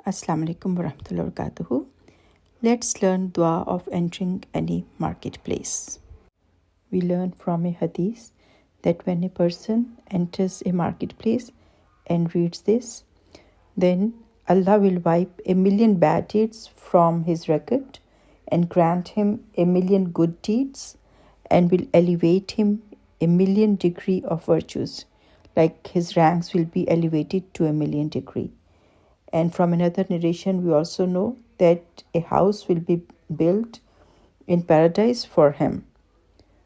Assalamu alaikum warahmatullahi wabarakatuh. Let's learn dua of entering any marketplace. We learn from a hadith that when a person enters a marketplace and reads this, then Allah will wipe 1,000,000 bad deeds from his record and grant him 1,000,000 good deeds and will elevate him 1,000,000 degree of virtues, like his ranks will be elevated to 1,000,000 degree. And from another narration, we also know that a house will be built in paradise for him.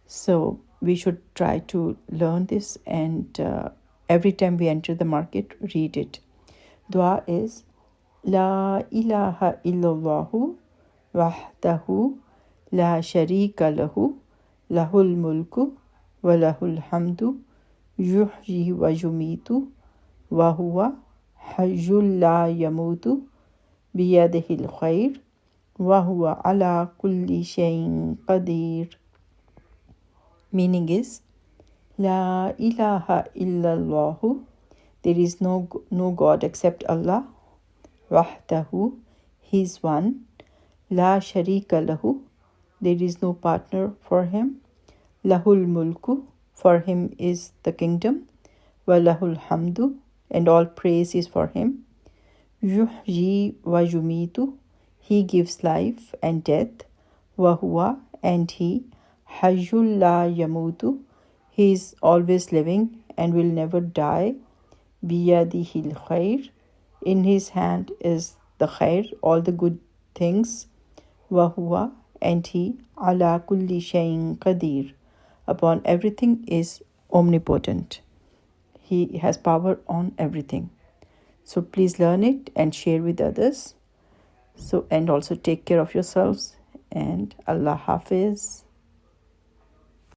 So we should try to learn this, and every time we enter the market, read it. Dua is La ilaha illallahu wahdahu la sharika lahu lahul mulku wa lahul hamdu yuhyi wa yumitu wa huwa hayyul la yamutu biyadihil khair wa huwa ala kulli shayin qadir. Meaning is, La ilaha illallahu, there is no God except Allah. Wahdahu, He is one. La sharika lahu, there is no partner for Him. Lahul mulku, for Him is the kingdom. Wa lahul hamdu, and all praise is for Him. Yuhyi wa yumitu, He gives life and death. Wa huwa, and He, hayyul la yamutu, He is always living and will never die. Biyadihil khair, in His hand is the khair, all the good things. Wa huwa, and He, ala kulli shayin qadir, upon everything is omnipotent. He has power on everything. So please learn it and share with others. And also take care of yourselves, and Allah Hafiz.